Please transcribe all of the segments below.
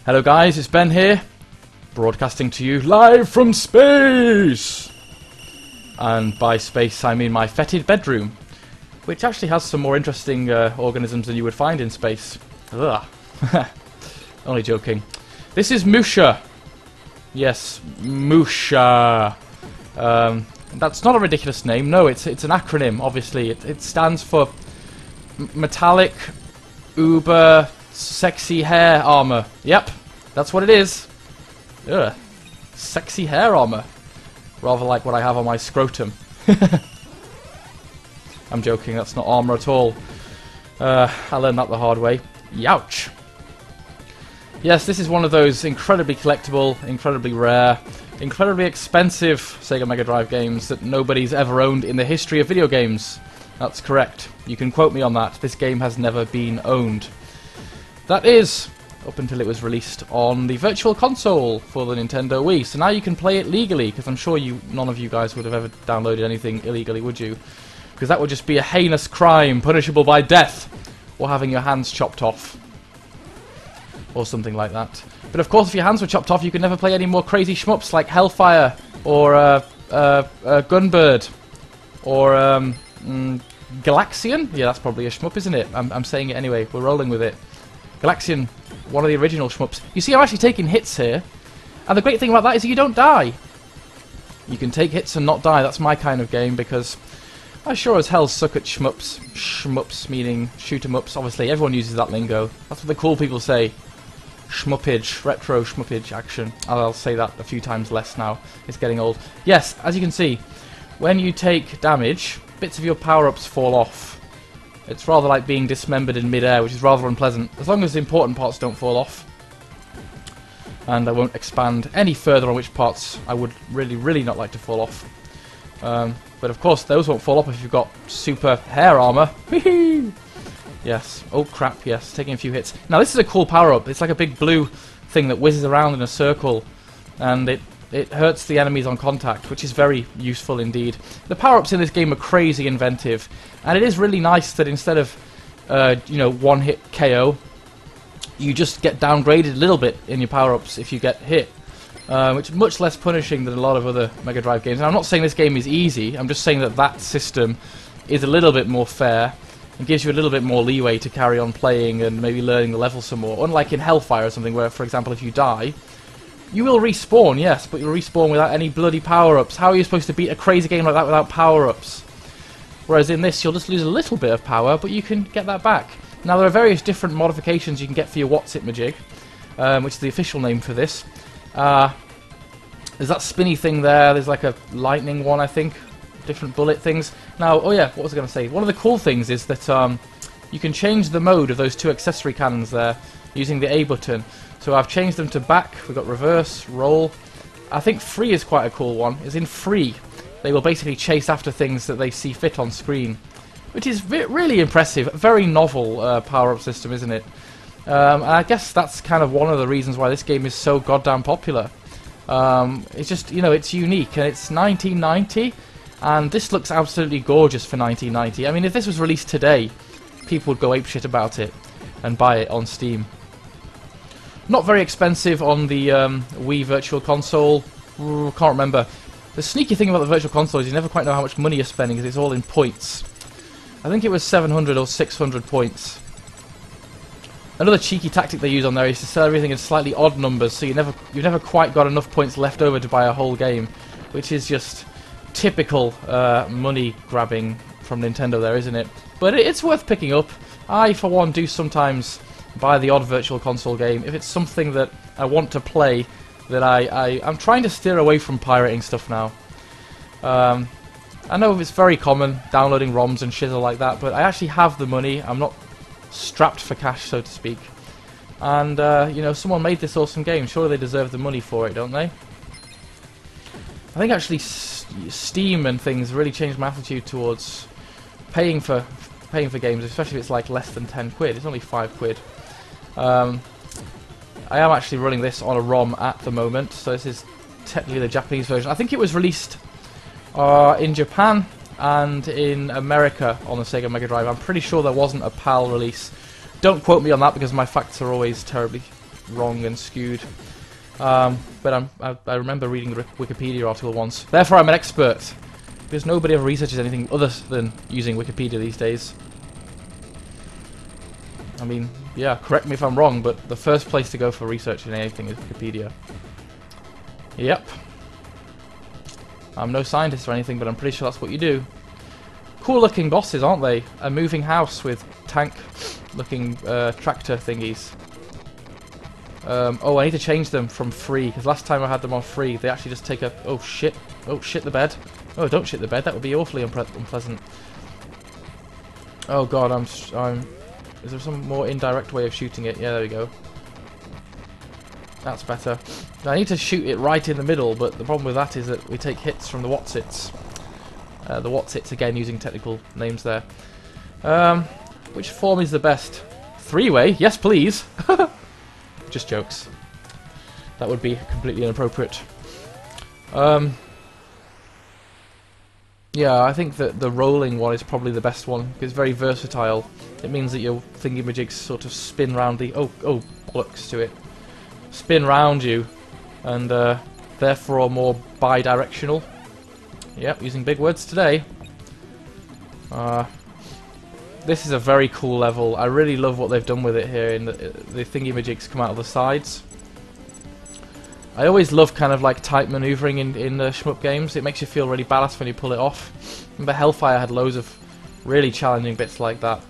Hello guys, it's Ben here, broadcasting to you live from space! And by space I mean my fetid bedroom, which actually has some more interesting organisms than you would find in space. Ugh. Only joking. This is M.U.S.H.A. Yes, M.U.S.H.A. That's not a ridiculous name, no, it's an acronym, obviously. It stands for Metallic Uber Sexy Hair Armor. Yep, that's what it is. Ugh. Sexy hair armor. Rather like what I have on my scrotum. I'm joking, that's not armor at all. I learned that the hard way. Youch! Yes, this is one of those incredibly collectible, incredibly rare, incredibly expensive Sega Mega Drive games that nobody's ever owned in the history of video games. That's correct. You can quote me on that. This game has never been owned. That is, up until it was released on the Virtual Console for the Nintendo Wii. So now you can play it legally, because I'm sure none of you guys would have ever downloaded anything illegally, would you? Because that would just be a heinous crime, punishable by death, or having your hands chopped off. Or something like that. But of course, if your hands were chopped off, you could never play any more crazy shmups like Hellfire, or Gunbird, or Galaxian? Yeah, that's probably a shmup, isn't it? I'm saying it anyway, we're rolling with it. Galaxian, one of the original shmups. You see, I'm actually taking hits here, and the great thing about that is you don't die. You can take hits and not die, that's my kind of game, because I sure as hell suck at shmups. Shmups meaning shoot-em-ups, obviously, everyone uses that lingo. That's what the cool people say. Shmuppage, retro shmuppage action. I'll say that a few times less now, it's getting old. Yes, as you can see, when you take damage, bits of your power-ups fall off. It's rather like being dismembered in mid-air, which is rather unpleasant, as long as the important parts don't fall off. And I won't expand any further on which parts I would really not like to fall off. But of course, those won't fall off if you've got super hair armor. Yes. Oh crap, yes. Taking a few hits. Now this is a cool power-up. It's like a big blue thing that whizzes around in a circle. And it hurts the enemies on contact, which is very useful indeed. The power-ups in this game are crazy inventive. And it is really nice that instead of, one-hit KO, you just get downgraded a little bit in your power-ups if you get hit. Which is much less punishing than a lot of other Mega Drive games. And I'm not saying this game is easy, I'm just saying that system is a little bit more fair and gives you a little bit more leeway to carry on playing and maybe learning the level some more. Unlike in Hellfire or something where, for example, if you die, you will respawn, yes, but you'll respawn without any bloody power-ups. How are you supposed to beat a crazy game like that without power-ups? Whereas in this, you'll just lose a little bit of power, but you can get that back. Now, there are various different modifications you can get for your What's-It-Majig, which is the official name for this. There's that spinny thing there, there's like a lightning one, I think. Different bullet things. Now, oh yeah, what was I going to say? One of the cool things is that you can change the mode of those two accessory cannons there using the A button. So I've changed them to back, we've got reverse, roll. I think free is quite a cool one. It's in free. They will basically chase after things that they see fit on screen. Which is really impressive. Very novel power-up system, isn't it? And I guess that's kind of one of the reasons why this game is so goddamn popular. It's just, it's unique, and it's 1990, and this looks absolutely gorgeous for 1990. I mean, if this was released today, people would go apeshit about it and buy it on Steam. Not very expensive on the Wii Virtual Console. Can't remember. The sneaky thing about the Virtual Console is you never quite know how much money you're spending because it's all in points. I think it was 700 or 600 points. Another cheeky tactic they use on there is to sell everything in slightly odd numbers, so you've never quite got enough points left over to buy a whole game, which is just typical money grabbing from Nintendo there, isn't it? But it's worth picking up. I, for one, do sometimes buy the odd Virtual Console game if it's something that I want to play. That I'm trying to steer away from pirating stuff now. I know it's very common downloading ROMs and shizzle like that, but I actually have the money. I'm not strapped for cash, so to speak. And, someone made this awesome game. Surely they deserve the money for it, don't they? I think actually Steam and things really changed my attitude towards paying for games, especially if it's like less than 10 quid. It's only 5 quid. I am actually running this on a ROM at the moment, so this is technically the Japanese version. I think it was released in Japan and in America on the Sega Mega Drive. I'm pretty sure there wasn't a PAL release. Don't quote me on that because my facts are always terribly wrong and skewed. But I remember reading the Wikipedia article once. Therefore, I'm an expert. Because nobody ever researches anything other than using Wikipedia these days. I mean, yeah, correct me if I'm wrong, but the first place to go for researching anything is Wikipedia. Yep. I'm no scientist or anything, but I'm pretty sure that's what you do. Cool looking bosses, aren't they? A moving house with tank looking tractor thingies. Oh, I need to change them from free, because last time I had them on free, they actually just take a... Oh shit. Oh, shit the bed. Oh, don't shit the bed, that would be awfully unpleasant. Oh god, is there some more indirect way of shooting it? Yeah, there we go. That's better. I need to shoot it right in the middle, but the problem with that is that we take hits from the Whatsits. The Whatsits, again, using technical names there. Which form is the best? Three-way? Yes, please! Just jokes. That would be completely inappropriate. Yeah, I think that the rolling one is probably the best one. It's very versatile. It means that your thingy-majigs sort of spin round the... Oh, bollocks to it. Spin round you, and therefore are more bi-directional. Yep, using big words today. This is a very cool level. I really love what they've done with it here. In the thingy-majigs come out of the sides. I always love kind of like tight maneuvering in the shmup games. It makes you feel really badass when you pull it off. Remember Hellfire had loads of really challenging bits like that.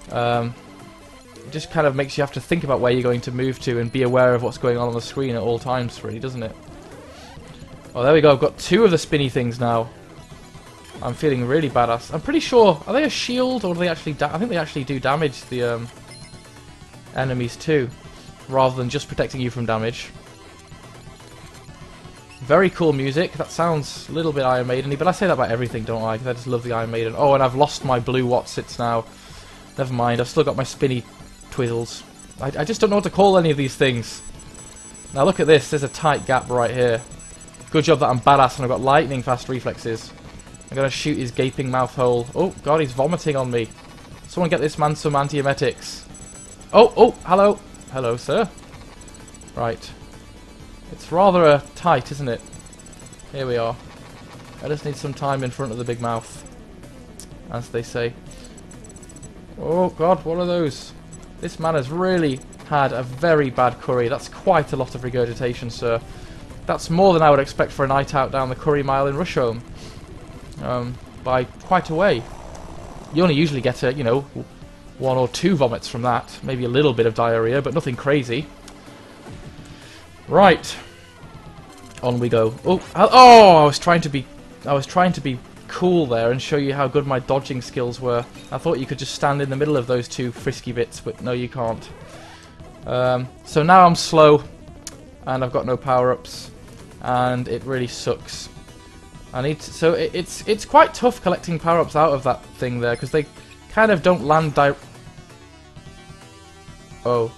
It just kind of makes you have to think about where you're going to move to and be aware of what's going on the screen at all times, really, doesn't it? Oh, there we go. I've got two of the spinny things now. I'm feeling really badass. I'm pretty sure... Are they a shield, or do they actually... I think they actually do damage the enemies too, rather than just protecting you from damage. Very cool music. That sounds a little bit Iron Maiden-y, but I say that about everything, don't I? Because I just love the Iron Maiden. Oh, and I've lost my blue Whatsits now. Never mind, I've still got my spinny twizzles. I just don't know what to call any of these things. Now look at this, there's a tight gap right here. Good job that I'm badass and I've got lightning fast reflexes. I'm gonna shoot his gaping mouth hole. Oh god, he's vomiting on me. Someone get this man some antiemetics. Oh, hello. Hello, sir. Right. It's rather tight, isn't it? Here we are. I just need some time in front of the big mouth, as they say. Oh god, what are those? This man has really had a very bad curry. That's quite a lot of regurgitation, sir. That's more than I would expect for a night out down the curry mile in Musha. By quite a way. You only usually get you know, 1 or 2 vomits from that. Maybe a little bit of diarrhea, but nothing crazy. Right. On we go. Oh, I was trying to be cool there and show you how good my dodging skills were. I thought you could just stand in the middle of those 2 frisky bits, but no, you can't. So now I'm slow, and I've got no power-ups, and it really sucks. I need to, so it's quite tough collecting power-ups out of that thing there, because they kind of don't land Oh.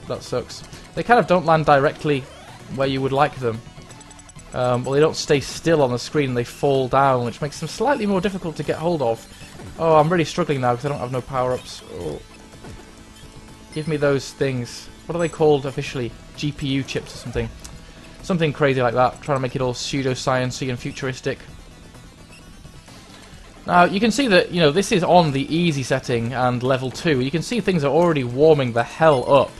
That sucks. They kind of don't land directly where you would like them. Well, they don't stay still on the screen, they fall down, which makes them slightly more difficult to get hold of. Oh, I'm really struggling now because I don't have no power-ups. Oh. Give me those things. What are they called officially? GPU chips or something. Something crazy like that, trying to make it all pseudoscience-y and futuristic. Now, you can see that, you know, this is on the easy setting and level 2. You can see things are already warming the hell up.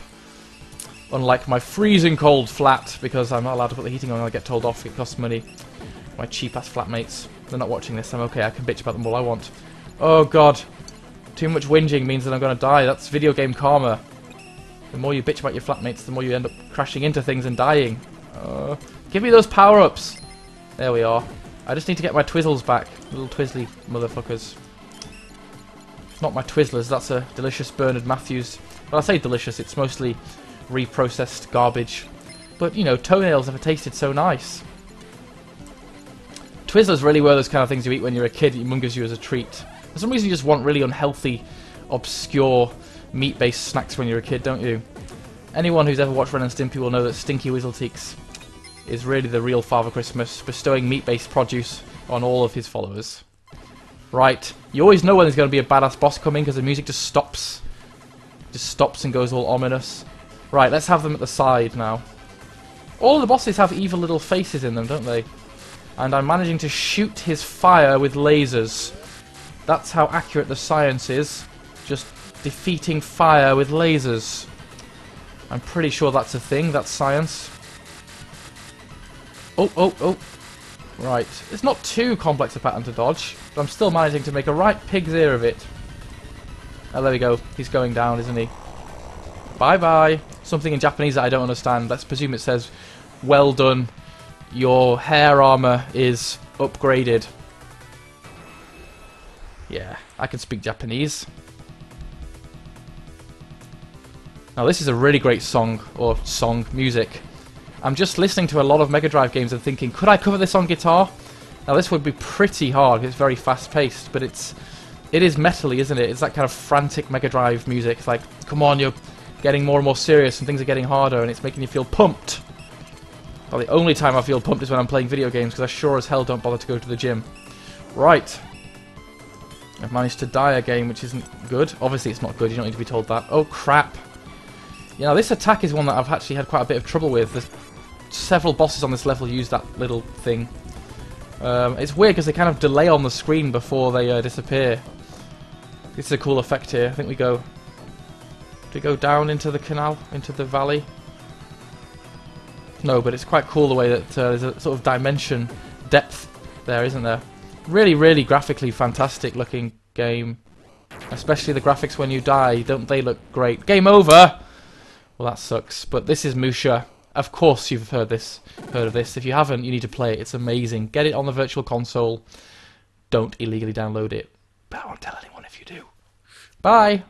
Unlike my freezing cold flat, because I'm not allowed to put the heating on and I get told off, it costs money. My cheap-ass flatmates. They're not watching this, I'm okay, I can bitch about them all I want. Oh god. Too much whinging means that I'm gonna die, that's video game karma. The more you bitch about your flatmates, the more you end up crashing into things and dying. Give me those power-ups! There we are. I just need to get my Twizzles back. Little Twizzly motherfuckers. Not my Twizzlers, that's a delicious Bernard Matthews. Well, I say delicious, it's mostly reprocessed garbage. But, you know, toenails never tasted so nice. Twizzlers really were those kind of things you eat when you're a kid, your mum gives you as a treat. For some reason you just want really unhealthy, obscure, meat-based snacks when you're a kid, don't you? Anyone who's ever watched Ren and Stimpy will know that Stinky Whizzleteeks is really the real Father Christmas, bestowing meat-based produce on all of his followers. Right, you always know when there's going to be a badass boss coming because the music just stops. Just stops and goes all ominous. Right, let's have them at the side now. All the bosses have evil little faces in them, don't they? And I'm managing to shoot his fire with lasers. That's how accurate the science is. Just defeating fire with lasers. I'm pretty sure that's a thing, that's science. Oh, oh, oh. Right. It's not too complex a pattern to dodge, but I'm still managing to make a right pig's ear of it. Oh, there we go. He's going down, isn't he? Bye-bye. Something in Japanese that I don't understand. Let's presume it says, well done. Your hair armor is upgraded. Yeah, I can speak Japanese. Now this is a really great song, or music. I'm just listening to a lot of Mega Drive games and thinking, could I cover this on guitar? Now this would be pretty hard, it's very fast paced, but it is metally, isn't it? It's that kind of frantic Mega Drive music. It's like, come on, you're getting more and more serious and things are getting harder and it's making you feel pumped. Well, the only time I feel pumped is when I'm playing video games, because I sure as hell don't bother to go to the gym. Right. I've managed to die a game, which isn't good. Obviously it's not good, you don't need to be told that. Oh crap. You know, this attack is one that I've actually had quite a bit of trouble with. There's several bosses on this level use that little thing. It's weird because they kind of delay on the screen before they disappear. This is a cool effect here. I think we go... Do we go down into the canal? Into the valley? No, but it's quite cool the way that there's a sort of dimension depth there, isn't there? Really, really graphically fantastic looking game. Especially the graphics when you die. Don't they look great? Game over! Well, that sucks. But this is M.U.S.H.A. Of course you've heard of this. If you haven't, you need to play it. It's amazing. Get it on the Virtual Console. Don't illegally download it. But I won't tell anyone if you do. Bye!